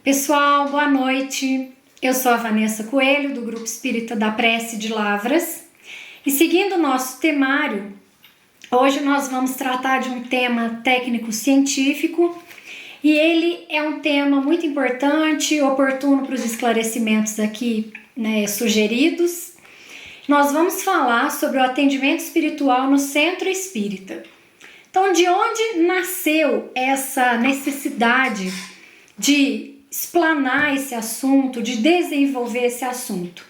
Pessoal, boa noite. Eu sou a Vanessa Coelho, do Grupo Espírita da Prece de Lavras. E seguindo o nosso temário, hoje nós vamos tratar de um tema técnico-científico e ele é um tema muito importante, oportuno para os esclarecimentos aqui sugeridos. Nós vamos falar sobre o atendimento espiritual no Centro Espírita. Então, de onde nasceu essa necessidade de explanar esse assunto, de desenvolver esse assunto?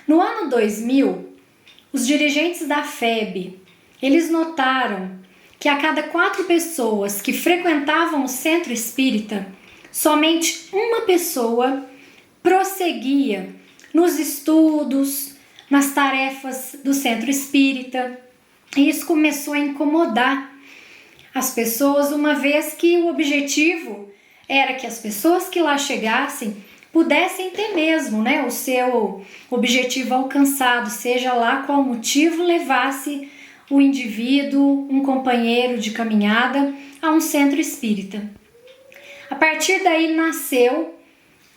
No ano 2000, os dirigentes da FEB, eles notaram que a cada 4 pessoas que frequentavam o Centro Espírita, somente uma pessoa prosseguia nos estudos, nas tarefas do Centro Espírita. E isso começou a incomodar as pessoas, uma vez que o objetivo era que as pessoas que lá chegassem pudessem ter mesmo, o seu objetivo alcançado, seja lá qual motivo levasse o indivíduo, um companheiro de caminhada, a um centro espírita. A partir daí nasceu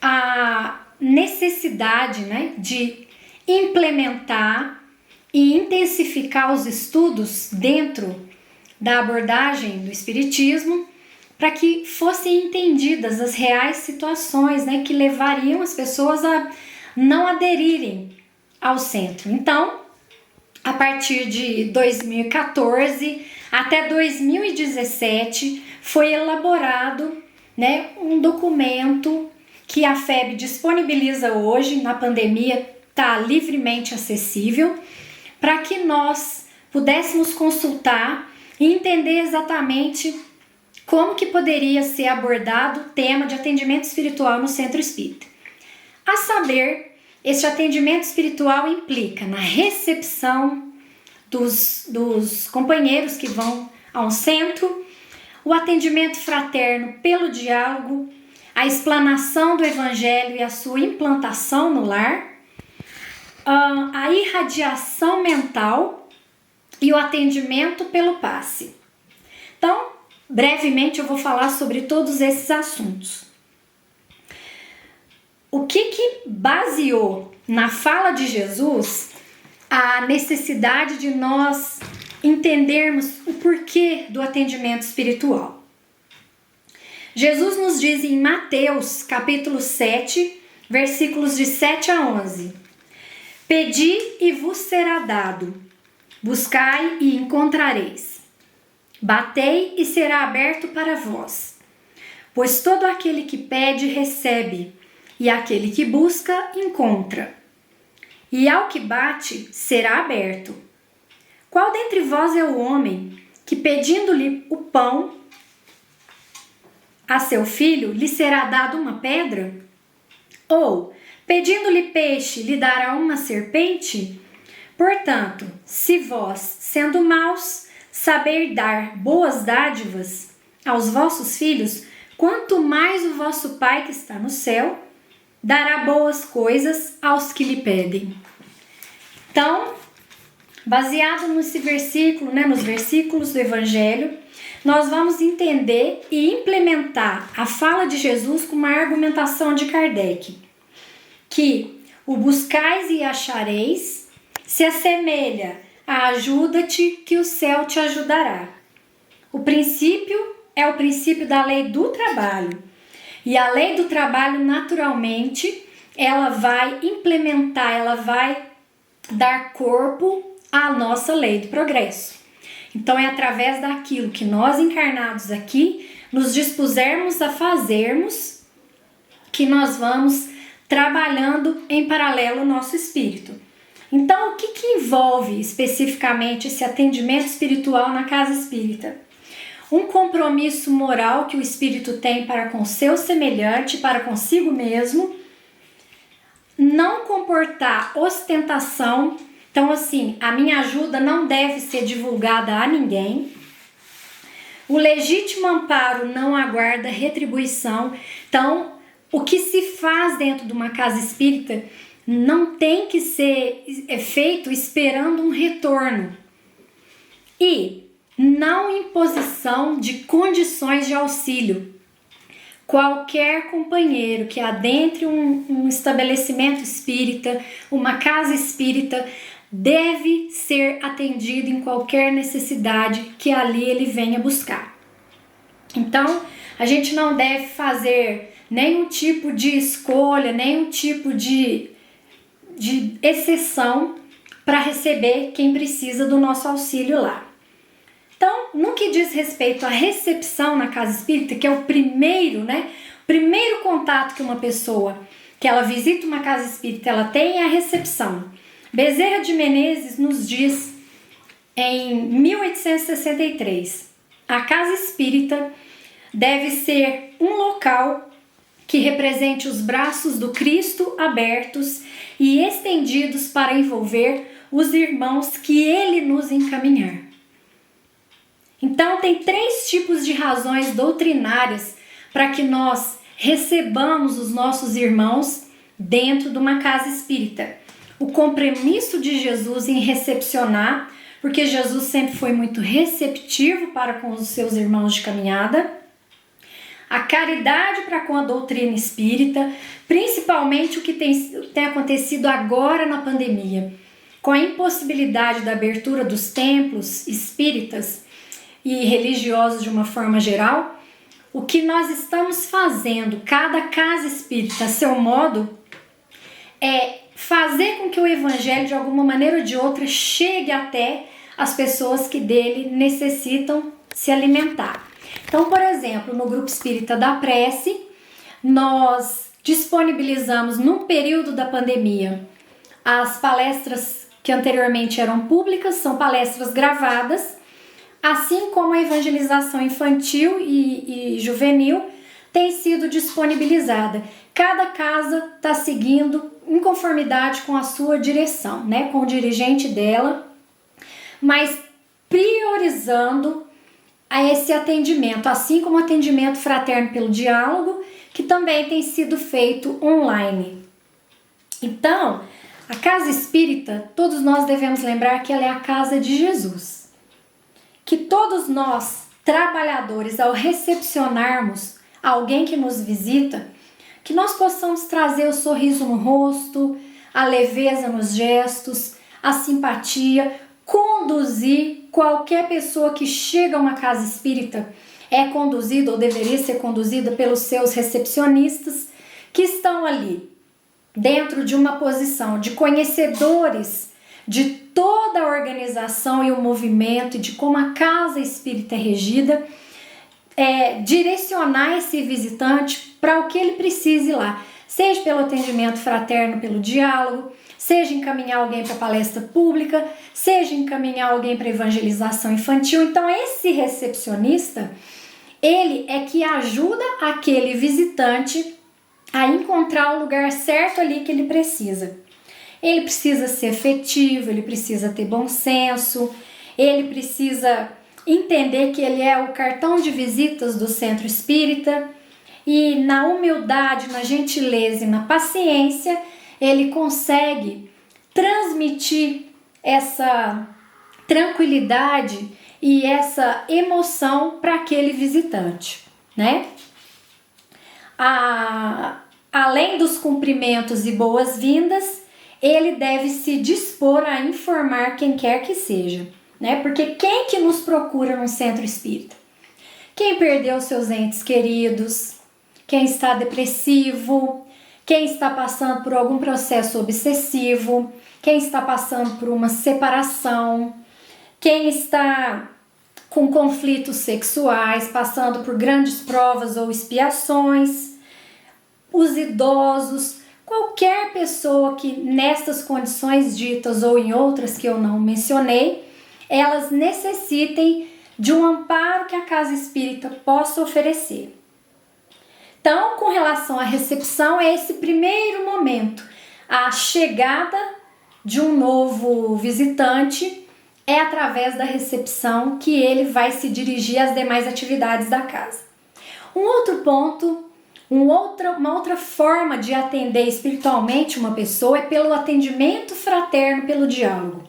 a necessidade, de implementar e intensificar os estudos dentro da abordagem do espiritismo, para que fossem entendidas as reais situações, que levariam as pessoas a não aderirem ao centro. Então, a partir de 2014 até 2017, foi elaborado um documento que a FEB disponibiliza hoje, na pandemia está livremente acessível, para que nós pudéssemos consultar e entender exatamente como que poderia ser abordado o tema de atendimento espiritual no Centro Espírita. A saber, este atendimento espiritual implica na recepção dos companheiros que vão ao centro, o atendimento fraterno pelo diálogo, a explanação do Evangelho e a sua implantação no lar, a irradiação mental e o atendimento pelo passe. Então, brevemente eu vou falar sobre todos esses assuntos. O que baseou na fala de Jesus a necessidade de nós entendermos o porquê do atendimento espiritual? Jesus nos diz em Mateus capítulo 7, versículos de 7 a 11: Pedi e vos será dado, buscai e encontrareis. Batei e será aberto para vós. Pois todo aquele que pede, recebe, e aquele que busca, encontra. E ao que bate, será aberto. Qual dentre vós é o homem que, pedindo-lhe o pão a seu filho, lhe será dado uma pedra? Ou, pedindo-lhe peixe, lhe dará uma serpente? Portanto, se vós, sendo maus, saber dar boas dádivas aos vossos filhos, quanto mais o vosso Pai que está no céu dará boas coisas aos que lhe pedem. Então, baseado nesse versículo, nos versículos do Evangelho, nós vamos entender e implementar a fala de Jesus com uma argumentação de Kardec, que o buscais e achareis se assemelha a ajuda-te que o céu te ajudará. O princípio é o princípio da lei do trabalho. E a lei do trabalho, naturalmente, ela vai implementar, ela vai dar corpo à nossa lei do progresso. Então é através daquilo que nós encarnados aqui nos dispusermos a fazermos que nós vamos trabalhando em paralelo o nosso espírito. Então, o que envolve especificamente esse atendimento espiritual na casa espírita? Um compromisso moral que o espírito tem para com seu semelhante, para consigo mesmo, não comportar ostentação. Então, a minha ajuda não deve ser divulgada a ninguém. O legítimo amparo não aguarda retribuição. Então, o que se faz dentro de uma casa espírita não tem que ser feito esperando um retorno. E não imposição de condições de auxílio. qualquer companheiro que adentre um estabelecimento espírita, uma casa espírita, deve ser atendido em qualquer necessidade que ali ele venha buscar. Então, a gente não deve fazer nenhum tipo de escolha, nenhum tipo de exceção para receber quem precisa do nosso auxílio lá. Então, no que diz respeito à recepção na casa espírita, que é o primeiro contato que uma pessoa, que ela visita uma casa espírita, ela tem, é a recepção. Bezerra de Menezes nos diz, em 1863, a casa espírita deve ser um local que represente os braços do Cristo abertos e estendidos para envolver os irmãos que ele nos encaminhar. Então, tem 3 tipos de razões doutrinárias para que nós recebamos os nossos irmãos dentro de uma casa espírita. O compromisso de Jesus em recepcionar, porque Jesus sempre foi muito receptivo para com os seus irmãos de caminhada. A caridade para com a doutrina espírita, principalmente o que tem acontecido agora na pandemia, com a impossibilidade da abertura dos templos espíritas e religiosos de uma forma geral. O que nós estamos fazendo, cada casa espírita a seu modo, é fazer com que o evangelho, de alguma maneira ou de outra, chegue até as pessoas que dele necessitam se alimentar. Então, por exemplo, no Grupo Espírita da Prece, nós disponibilizamos, no período da pandemia, as palestras que anteriormente eram públicas, são palestras gravadas, assim como a evangelização infantil e juvenil tem sido disponibilizada. Cada casa está seguindo em conformidade com a sua direção, né, com o dirigente dela, mas priorizando a esse atendimento, assim como o atendimento fraterno pelo diálogo, que também tem sido feito online. Então, a casa espírita, todos nós devemos lembrar que ela é a casa de Jesus. Que todos nós, trabalhadores, ao recepcionarmos alguém que nos visita, que nós possamos trazer o sorriso no rosto, a leveza nos gestos, a simpatia, conduzir qualquer pessoa que chega a uma casa espírita, é conduzida ou deveria ser conduzida pelos seus recepcionistas que estão ali, dentro de uma posição de conhecedores de toda a organização e o movimento e de como a casa espírita é regida, direcionar esse visitante para o que ele precise lá, seja pelo atendimento fraterno, pelo diálogo, seja encaminhar alguém para palestra pública, seja encaminhar alguém para evangelização infantil. Então, esse recepcionista, ele é que ajuda aquele visitante a encontrar o lugar certo ali que ele precisa. Ele precisa ser afetivo, ele precisa ter bom senso, ele precisa entender que ele é o cartão de visitas do centro espírita e na humildade, na gentileza e na paciência, ele consegue transmitir essa tranquilidade e essa emoção para aquele visitante, né? Além dos cumprimentos e boas-vindas, ele deve se dispor a informar quem quer que seja, né? Porque quem que nos procura num centro espírita? Quem perdeu seus entes queridos, quem está depressivo, quem está passando por algum processo obsessivo, quem está passando por uma separação, quem está com conflitos sexuais, passando por grandes provas ou expiações, os idosos, qualquer pessoa que nestas condições ditas ou em outras que eu não mencionei, elas necessitem de um amparo que a casa espírita possa oferecer. Então, com relação à recepção, é esse primeiro momento, a chegada de um novo visitante é através da recepção que ele vai se dirigir às demais atividades da casa. Um outro ponto, uma outra forma de atender espiritualmente uma pessoa é pelo atendimento fraterno, pelo diálogo.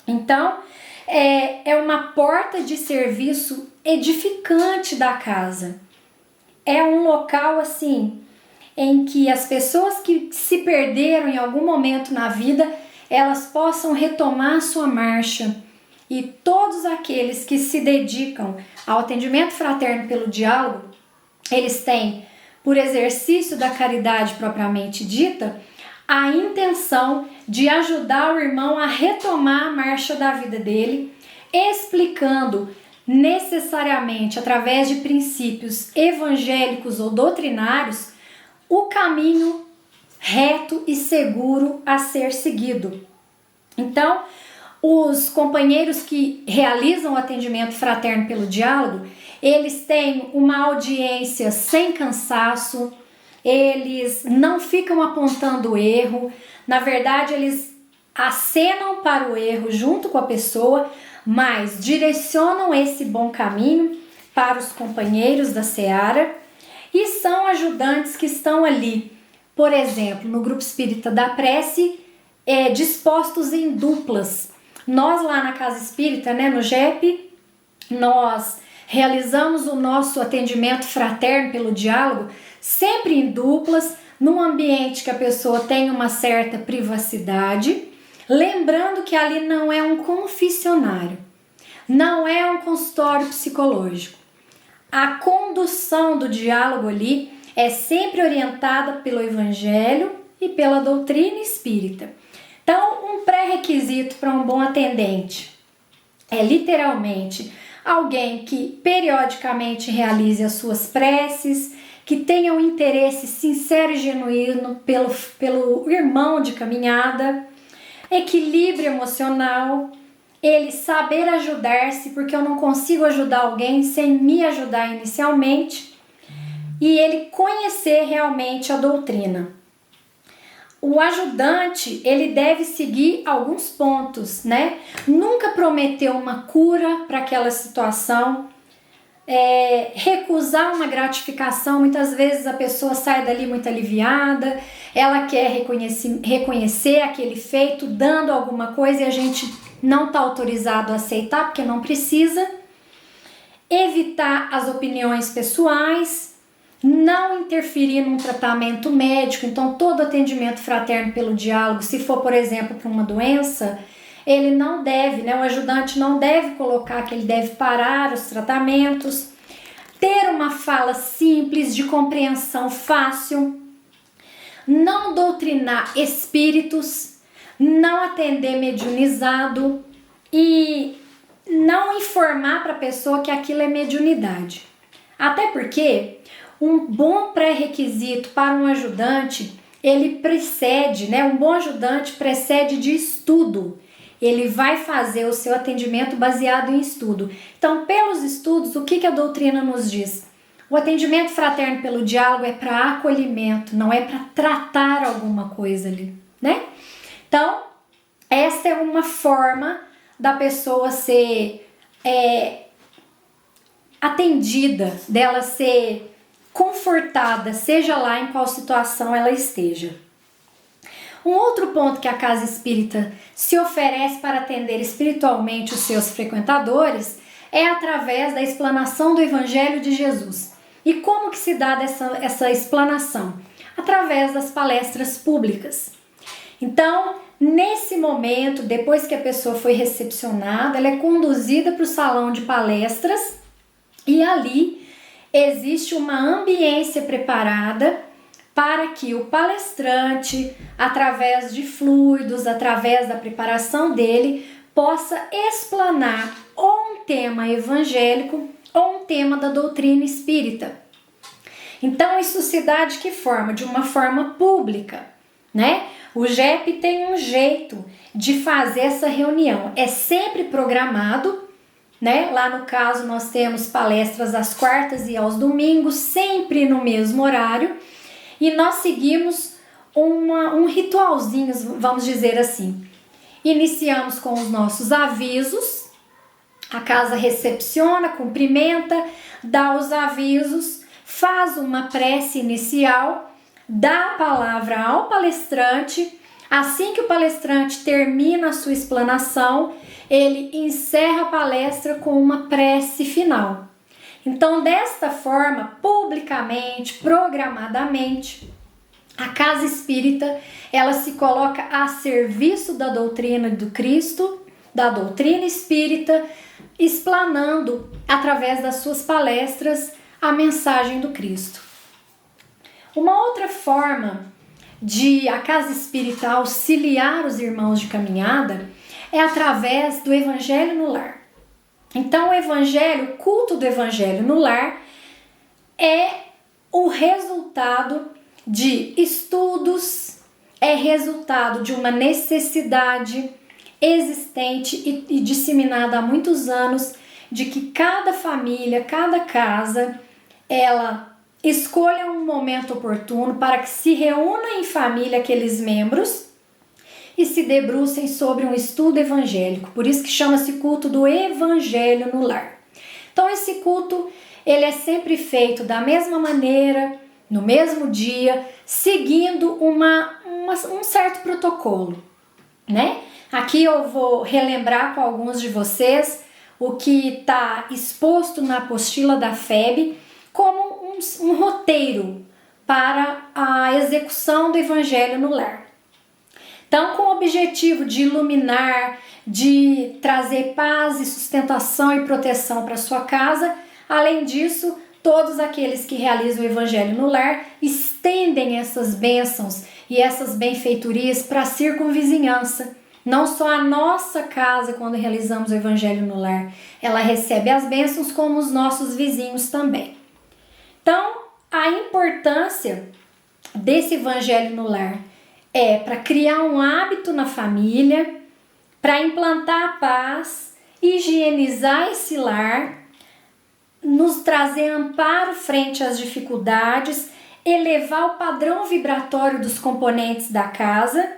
Então, é uma porta de serviço edificante da casa. é um local assim em que as pessoas que se perderam em algum momento na vida, elas possam retomar sua marcha. E todos aqueles que se dedicam ao atendimento fraterno pelo diálogo, eles têm, por exercício da caridade propriamente dita, a intenção de ajudar o irmão a retomar a marcha da vida dele, explicando necessariamente, através de princípios evangélicos ou doutrinários, o caminho reto e seguro a ser seguido. Então, os companheiros que realizam o atendimento fraterno pelo diálogo, eles têm uma audiência sem cansaço, eles não ficam apontando o erro, na verdade eles acenam para o erro junto com a pessoa, mas direcionam esse bom caminho para os companheiros da seara e são ajudantes que estão ali, por exemplo, no Grupo Espírita da Prece, dispostos em duplas. Nós lá na Casa Espírita, no GEP, nós realizamos o nosso atendimento fraterno pelo diálogo sempre em duplas, num ambiente que a pessoa tem uma certa privacidade, lembrando que ali não é um confessionário, não é um consultório psicológico. A condução do diálogo ali é sempre orientada pelo Evangelho e pela doutrina espírita. Então, um pré-requisito para um bom atendente é literalmente alguém que periodicamente realize as suas preces, que tenha um interesse sincero e genuíno pelo irmão de caminhada, equilíbrio emocional, ele saber ajudar-se, porque eu não consigo ajudar alguém sem me ajudar inicialmente, e ele conhecer realmente a doutrina. O ajudante, ele deve seguir alguns pontos, Nunca prometer uma cura para aquela situação, recusar uma gratificação. Muitas vezes a pessoa sai dali muito aliviada, ela quer reconhecer aquele feito, dando alguma coisa, e a gente não está autorizado a aceitar, porque não precisa. Evitar as opiniões pessoais, não interferir num tratamento médico. Então, todo atendimento fraterno pelo diálogo, se for, por exemplo, para uma doença, ele não deve, o ajudante não deve colocar que ele deve parar os tratamentos, ter uma fala simples, de compreensão fácil, não doutrinar espíritos, não atender mediunizado e não informar para a pessoa que aquilo é mediunidade. Até porque um bom pré-requisito para um ajudante, ele precede, um bom ajudante precede de estudo. Ele vai fazer o seu atendimento baseado em estudo. Então, pelos estudos, o que a doutrina nos diz? O atendimento fraterno pelo diálogo é para acolhimento, não é para tratar alguma coisa ali, Então, essa é uma forma da pessoa ser atendida, dela ser confortada, seja lá em qual situação ela esteja. Um outro ponto que a Casa Espírita se oferece para atender espiritualmente os seus frequentadores é através da explanação do Evangelho de Jesus. E como que se dá essa explanação? Através das palestras públicas. Então, nesse momento, depois que a pessoa foi recepcionada, ela é conduzida para o salão de palestras e ali existe uma ambiência preparada para que o palestrante, através de fluidos, através da preparação dele, possa explanar ou um tema evangélico ou um tema da doutrina espírita. Então, isso se dá de que forma? De uma forma pública, O GEP tem um jeito de fazer essa reunião. É sempre programado, Lá no caso, nós temos palestras às quartas e aos domingos, sempre no mesmo horário. E nós seguimos um ritualzinho, vamos dizer assim. Iniciamos com os nossos avisos, a casa recepciona, cumprimenta, dá os avisos, faz uma prece inicial, dá a palavra ao palestrante. Assim que o palestrante termina a sua explanação, ele encerra a palestra com uma prece final. Então, desta forma, publicamente, programadamente, a casa espírita, ela se coloca a serviço da doutrina do Cristo, da doutrina espírita, explanando através das suas palestras a mensagem do Cristo. Uma outra forma de a casa espírita auxiliar os irmãos de caminhada é através do Evangelho no lar. Então, o culto do Evangelho no lar é o resultado de estudos, é resultado de uma necessidade existente e disseminada há muitos anos, de que cada família, cada casa, ela escolha um momento oportuno para que se reúna em família aqueles membros e se debrucem sobre um estudo evangélico. Por isso que chama-se culto do Evangelho no lar. Então esse culto, ele é sempre feito da mesma maneira, no mesmo dia, seguindo um certo protocolo, né? Aqui eu vou relembrar com alguns de vocês o que está exposto na apostila da FEB como um roteiro para a execução do Evangelho no lar. Então, com o objetivo de iluminar, de trazer paz e sustentação e proteção para sua casa, além disso, todos aqueles que realizam o Evangelho no lar estendem essas bênçãos e essas benfeitorias para a circunvizinhança. Não só a nossa casa, quando realizamos o Evangelho no lar, ela recebe as bênçãos, como os nossos vizinhos também. Então, a importância desse Evangelho no lar é para criar um hábito na família, para implantar a paz, higienizar esse lar, nos trazer amparo frente às dificuldades, elevar o padrão vibratório dos componentes da casa,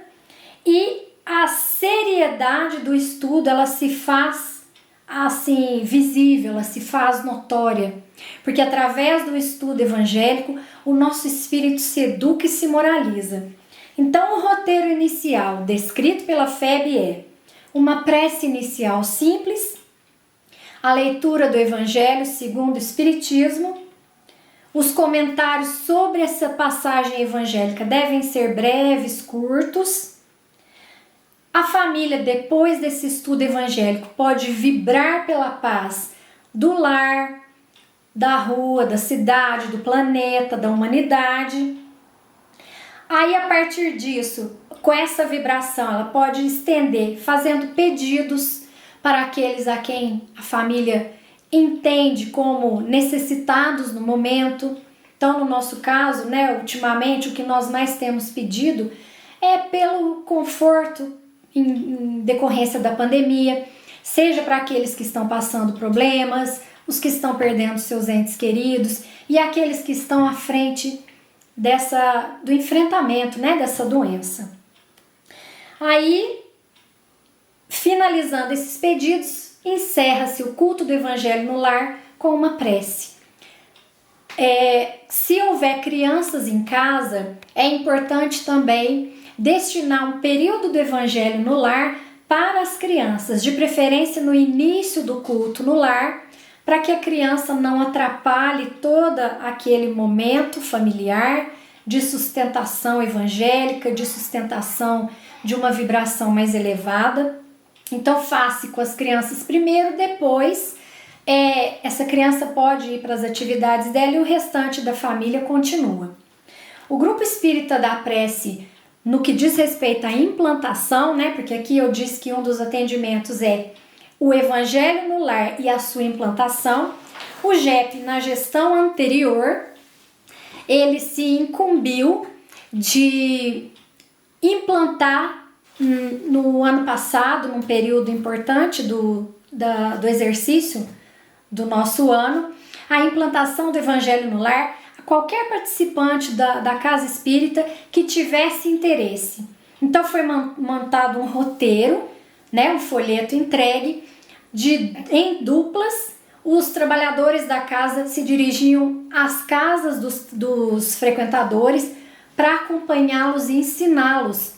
e a seriedade do estudo, ela se faz assim visível, ela se faz notória, porque através do estudo evangélico o nosso espírito se educa e se moraliza. Então, o roteiro inicial descrito pela FEB é uma prece inicial simples, a leitura do Evangelho segundo o Espiritismo. Os comentários sobre essa passagem evangélica devem ser breves, curtos. A família, depois desse estudo evangélico, pode vibrar pela paz do lar, da rua, da cidade, do planeta, da humanidade. Aí, a partir disso, com essa vibração, ela pode estender, fazendo pedidos para aqueles a quem a família entende como necessitados no momento. Então, no nosso caso, ultimamente, o que nós mais temos pedido é pelo conforto em decorrência da pandemia, seja para aqueles que estão passando problemas, os que estão perdendo seus entes queridos e aqueles que estão à frente do enfrentamento, dessa doença. Aí, finalizando esses pedidos, encerra-se o culto do Evangelho no lar com uma prece. Se houver crianças em casa, é importante também destinar um período do Evangelho no lar para as crianças, de preferência no início do culto no lar, para que a criança não atrapalhe todo aquele momento familiar de sustentação evangélica, de sustentação de uma vibração mais elevada. Então, faça com as crianças primeiro, depois essa criança pode ir para as atividades dela e o restante da família continua. O grupo espírita da prece, no que diz respeito à implantação, porque aqui eu disse que um dos atendimentos é o Evangelho no lar e a sua implantação. O GEP, na gestão anterior, ele se incumbiu de implantar no ano passado, num período importante do exercício do nosso ano, a implantação do Evangelho no lar a qualquer participante da casa espírita que tivesse interesse. Então foi montado um roteiro, um folheto entregue em duplas. Os trabalhadores da casa se dirigiam às casas dos frequentadores para acompanhá-los e ensiná-los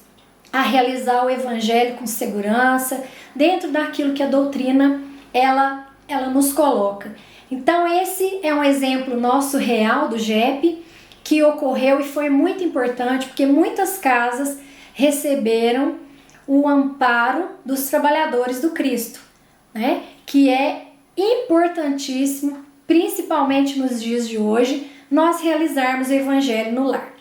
a realizar o Evangelho com segurança, dentro daquilo que a doutrina ela nos coloca. Então esse é um exemplo nosso real do GEP que ocorreu e foi muito importante porque muitas casas receberam o amparo dos trabalhadores do Cristo, né? Que é importantíssimo, principalmente nos dias de hoje, nós realizarmos o Evangelho no lar.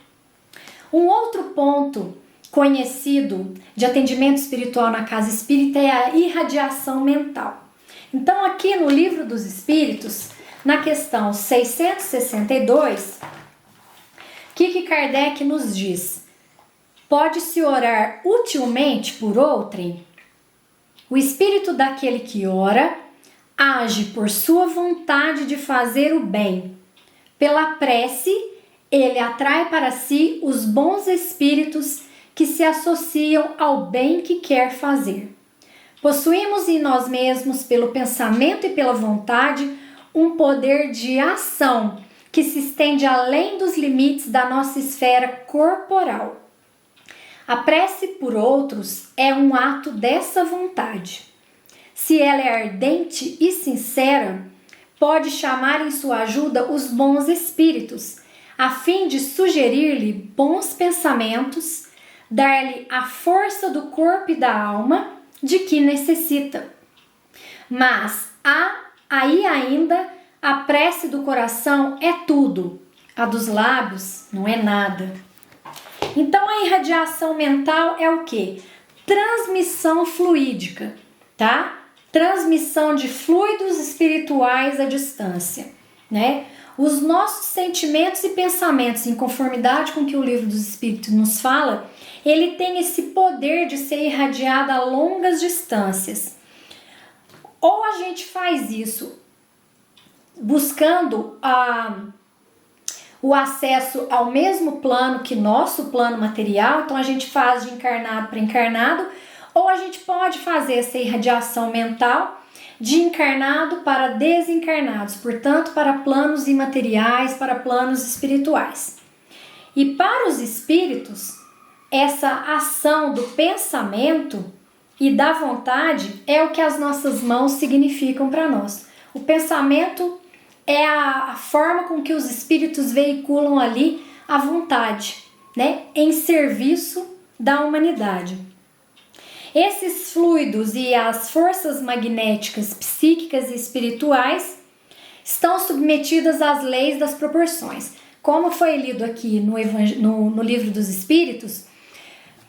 Um outro ponto conhecido de atendimento espiritual na casa espírita é a irradiação mental. Então aqui no Livro dos Espíritos, na questão 662, o que Kardec nos diz? Pode-se orar utilmente por outrem? O espírito daquele que ora age por sua vontade de fazer o bem. Pela prece, ele atrai para si os bons espíritos que se associam ao bem que quer fazer. Possuímos em nós mesmos, pelo pensamento e pela vontade, um poder de ação que se estende além dos limites da nossa esfera corporal. A prece por outros é um ato dessa vontade. Se ela é ardente e sincera, pode chamar em sua ajuda os bons espíritos, a fim de sugerir-lhe bons pensamentos, dar-lhe a força do corpo e da alma de que necessita. Mas aí ainda a prece do coração é tudo, a dos lábios não é nada. Então a irradiação mental é o quê? Transmissão fluídica, tá? Transmissão de fluidos espirituais à distância, né? Os nossos sentimentos e pensamentos, em conformidade com o que o Livro dos Espíritos nos fala, ele tem esse poder de ser irradiado a longas distâncias. Ou a gente faz isso buscando o acesso ao mesmo plano que nosso plano material, então a gente faz de encarnado para encarnado, ou a gente pode fazer essa irradiação mental de encarnado para desencarnados, portanto, para planos imateriais, para planos espirituais. E para os espíritos, essa ação do pensamento e da vontade é o que as nossas mãos significam para nós. O pensamento é a forma com que os espíritos veiculam ali a vontade, né, em serviço da humanidade. Esses fluidos e as forças magnéticas, psíquicas e espirituais estão submetidas às leis das proporções. Como foi lido aqui no Livro dos Espíritos,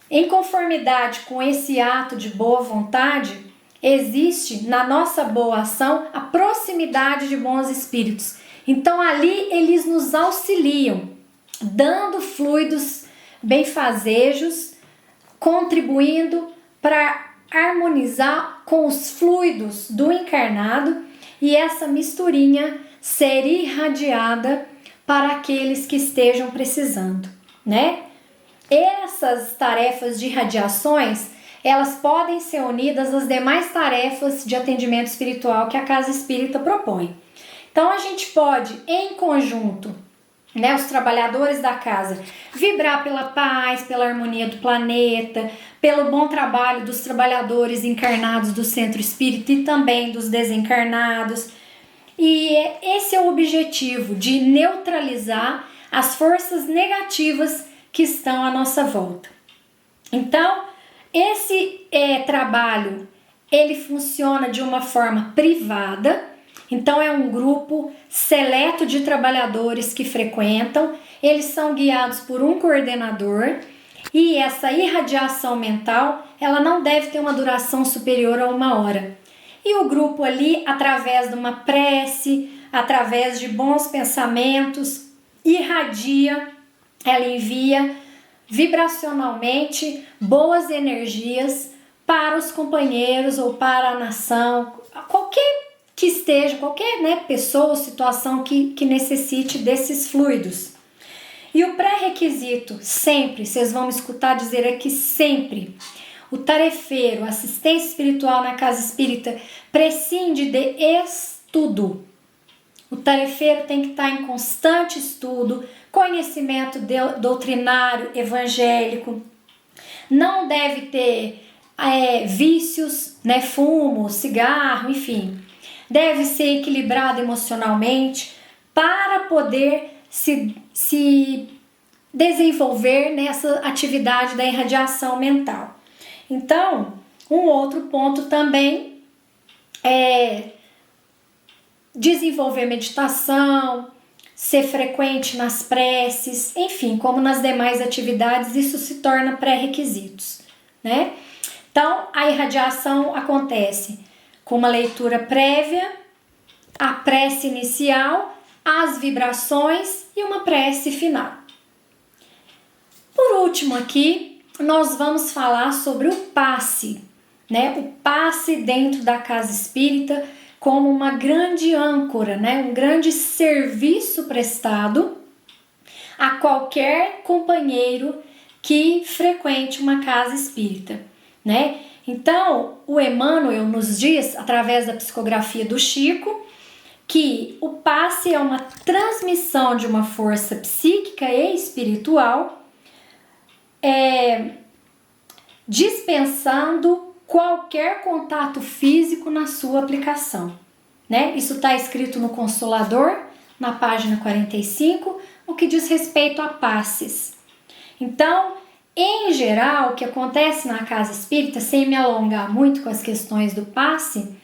em conformidade com esse ato de boa vontade, existe na nossa boa ação a proximidade de bons espíritos. Então ali eles nos auxiliam, dando fluidos benfazejos, contribuindo para harmonizar com os fluidos do encarnado e essa misturinha ser irradiada para aqueles que estejam precisando, né? Essas tarefas de irradiações, elas podem ser unidas às demais tarefas de atendimento espiritual que a Casa Espírita propõe. Então a gente pode, em conjunto, né, os trabalhadores da casa, vibrar pela paz, pela harmonia do planeta, pelo bom trabalho dos trabalhadores encarnados do centro espírita e também dos desencarnados. E esse é o objetivo, de neutralizar as forças negativas que estão à nossa volta. Então, esse trabalho, ele funciona de uma forma privada. Então é um grupo seleto de trabalhadores que frequentam, eles são guiados por um coordenador e essa irradiação mental, ela não deve ter uma duração superior a 1 hora. E o grupo ali, através de uma prece, através de bons pensamentos, irradia, ela envia vibracionalmente boas energias para os companheiros ou para a nação, qualquer que esteja, qualquer pessoa ou situação que necessite desses fluidos. E o pré-requisito, sempre, vocês vão me escutar dizer aqui sempre, o tarefeiro, assistência espiritual na casa espírita, prescinde de estudo. O tarefeiro tem que estar em constante estudo, conhecimento doutrinário, evangélico, não deve ter vícios, fumo, cigarro, enfim. deve ser equilibrado emocionalmente para poder se desenvolver nessa atividade da irradiação mental. Então, um outro ponto também é desenvolver meditação, ser frequente nas preces, enfim, como nas demais atividades, isso se torna pré-requisitos, né? Então, a irradiação acontece com uma leitura prévia, a prece inicial, as vibrações e uma prece final. Por último aqui, nós vamos falar sobre o passe, né? O passe dentro da casa espírita como uma grande âncora, né? Um grande serviço prestado a qualquer companheiro que frequente uma casa espírita, né? Então, o Emmanuel nos diz, através da psicografia do Chico, que o passe é uma transmissão de uma força psíquica e espiritual, dispensando qualquer contato físico na sua aplicação, né? Isso está escrito no Consolador, na página 45, o que diz respeito a passes. Então, em geral, o que acontece na casa espírita, sem me alongar muito com as questões do passe,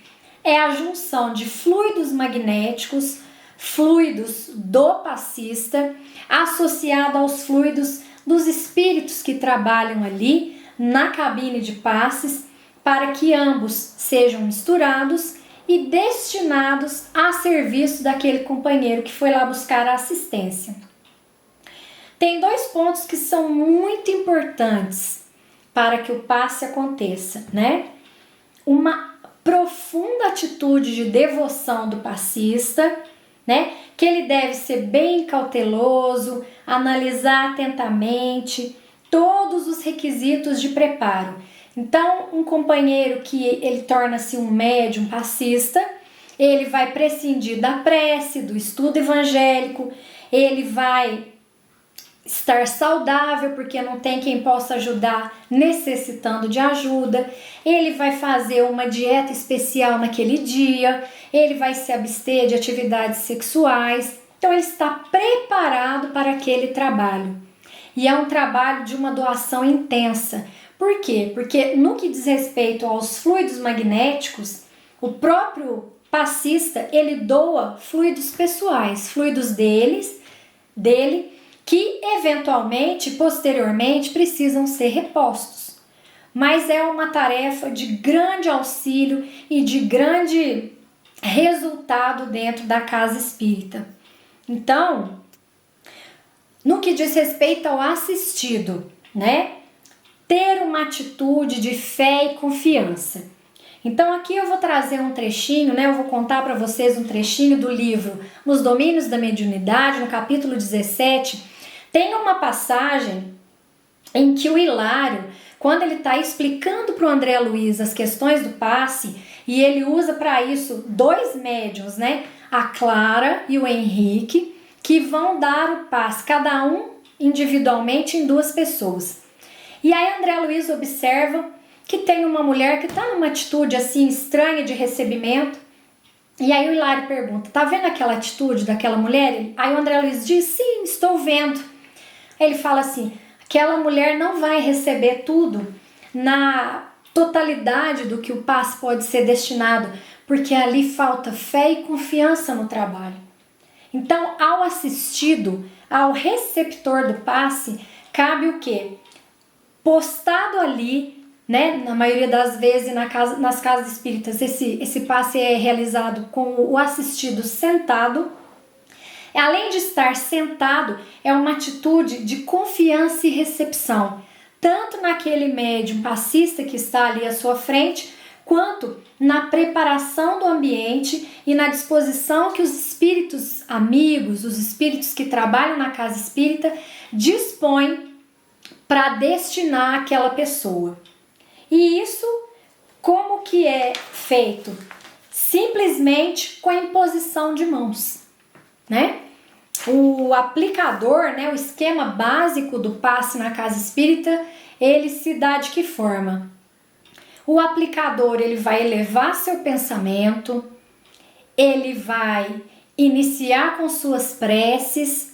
é a junção de fluidos magnéticos, fluidos do passista, associado aos fluidos dos espíritos que trabalham ali na cabine de passes, para que ambos sejam misturados e destinados a serviço daquele companheiro que foi lá buscar a assistência. Tem dois pontos que são muito importantes para que o passe aconteça, né? Uma profunda atitude de devoção do passista, né? Que ele deve ser bem cauteloso, analisar atentamente todos os requisitos de preparo. Então, um companheiro que ele torna-se um médium passista, ele vai prescindir da prece, do estudo evangélico, ele vai estar saudável, porque não tem quem possa ajudar necessitando de ajuda, ele vai fazer uma dieta especial naquele dia, ele vai se abster de atividades sexuais, então ele está preparado para aquele trabalho. E é um trabalho de uma doação intensa. Por quê? Porque no que diz respeito aos fluidos magnéticos, o próprio passista, ele doa fluidos pessoais, fluidos dele, que eventualmente, posteriormente, precisam ser repostos. Mas é uma tarefa de grande auxílio e de grande resultado dentro da casa espírita. Então, no que diz respeito ao assistido, né? Ter uma atitude de fé e confiança. Então aqui eu vou trazer um trechinho, né? Eu vou contar para vocês um trechinho do livro Nos Domínios da Mediunidade, no capítulo 17, tem uma passagem em que o Hilário, quando ele está explicando para o André Luiz as questões do passe, e ele usa para isso dois médiuns, né? A Clara e o Henrique, que vão dar o passe, cada um individualmente em duas pessoas. E aí André Luiz observa que tem uma mulher que está numa atitude assim estranha de recebimento. E aí o Hilário pergunta, tá vendo aquela atitude daquela mulher? Aí o André Luiz diz, sim, estou vendo. Ele fala assim, aquela mulher não vai receber tudo na totalidade do que o passe pode ser destinado, porque ali falta fé e confiança no trabalho. Então, ao assistido, ao receptor do passe, cabe o quê? Postado ali, né, na maioria das vezes nas casas espíritas, esse passe é realizado com o assistido sentado. Além de estar sentado, é uma atitude de confiança e recepção, tanto naquele médium passista que está ali à sua frente, quanto na preparação do ambiente e na disposição que os espíritos amigos, os espíritos que trabalham na casa espírita, dispõem para destinar aquela pessoa. E isso, como que é feito? Simplesmente com a imposição de mãos, né? O aplicador, né, o esquema básico do passe na casa espírita, ele se dá de que forma? O aplicador, ele vai elevar seu pensamento, ele vai iniciar com suas preces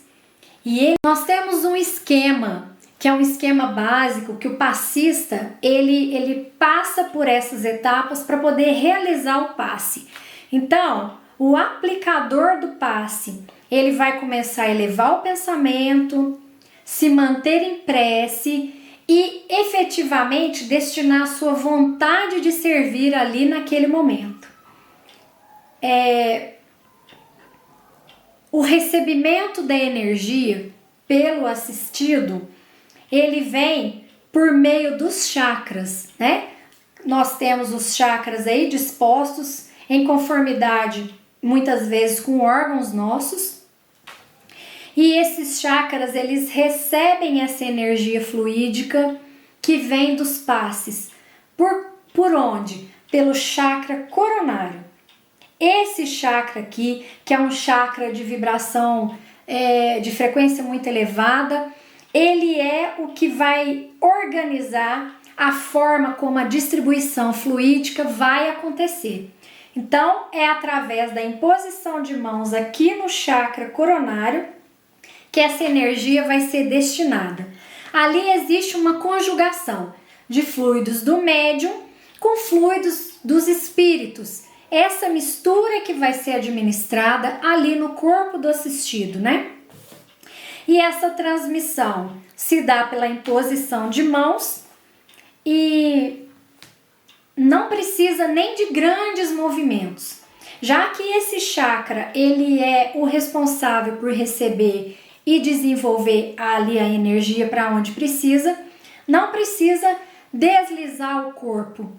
e nós temos um esquema, que é um esquema básico, que o passista ele passa por essas etapas para poder realizar o passe. Então, o aplicador do passe, ele vai começar a elevar o pensamento, se manter em prece e efetivamente destinar a sua vontade de servir ali naquele momento. O recebimento da energia pelo assistido, ele vem por meio dos chakras, né? Nós temos os chakras aí dispostos em conformidade, muitas vezes, com órgãos nossos. E esses chakras, eles recebem essa energia fluídica que vem dos passes. Por onde? Pelo chakra coronário. Esse chakra aqui, que é um chakra de vibração de frequência muito elevada, ele é o que vai organizar a forma como a distribuição fluídica vai acontecer. Então, é através da imposição de mãos aqui no chakra coronário que essa energia vai ser destinada. Ali existe uma conjugação de fluidos do médium com fluidos dos espíritos. Essa mistura que vai ser administrada ali no corpo do assistido, né? E essa transmissão se dá pela imposição de mãos e não precisa nem de grandes movimentos, já que esse chakra ele é o responsável por receber e desenvolver ali a energia para onde precisa, não precisa deslizar o corpo,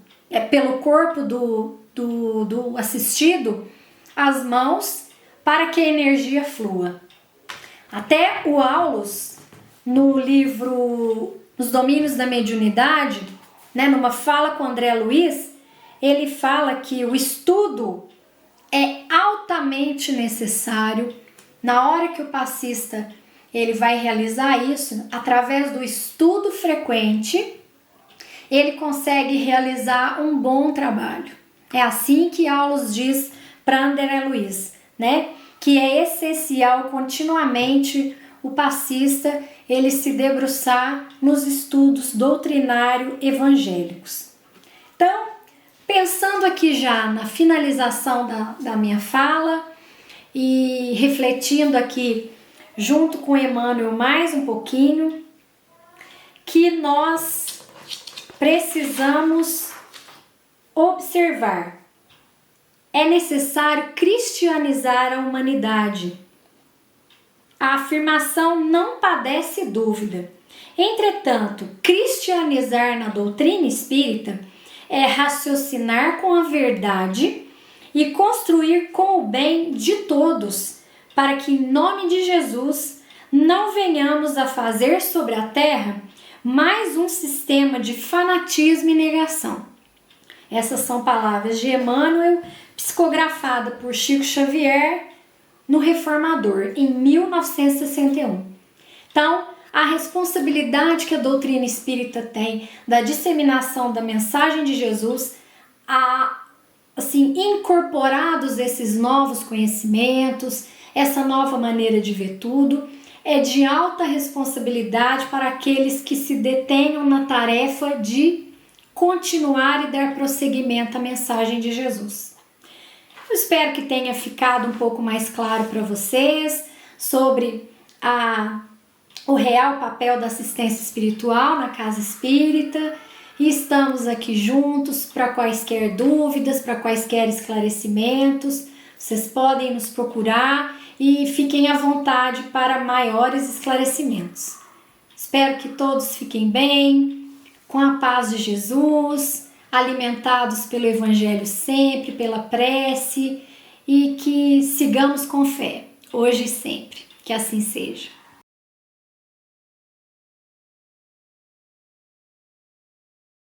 pelo corpo do assistido, as mãos, para que a energia flua. Até o Aulus, no livro Os Domínios da Mediunidade, né, numa fala com André Luiz, ele fala que o estudo é altamente necessário. Na hora que o passista ele vai realizar isso, através do estudo frequente, ele consegue realizar um bom trabalho. É assim que Aulus diz para André Luiz, né? Que é essencial continuamente o passista ele se debruçar nos estudos doutrinário evangélicos. Então, pensando aqui já na finalização da minha fala e refletindo aqui junto com Emmanuel mais um pouquinho, que nós precisamos observar. É necessário cristianizar a humanidade. A afirmação não padece dúvida. Entretanto, cristianizar na doutrina espírita é raciocinar com a verdade e construir com o bem de todos, para que, em nome de Jesus, não venhamos a fazer sobre a terra mais um sistema de fanatismo e negação. Essas são palavras de Emmanuel, psicografada por Chico Xavier no Reformador, em 1961. Então, a responsabilidade que a doutrina espírita tem da disseminação da mensagem de Jesus, incorporados esses novos conhecimentos, essa nova maneira de ver tudo, é de alta responsabilidade para aqueles que se detenham na tarefa de continuar e dar prosseguimento à mensagem de Jesus. Eu espero que tenha ficado um pouco mais claro para vocês sobre o real papel da assistência espiritual na casa espírita, e estamos aqui juntos para quaisquer dúvidas, para quaisquer esclarecimentos. Vocês podem nos procurar e fiquem à vontade para maiores esclarecimentos. Espero que todos fiquem bem, com a paz de Jesus, alimentados pelo Evangelho sempre, pela prece, e que sigamos com fé, hoje e sempre. Que assim seja.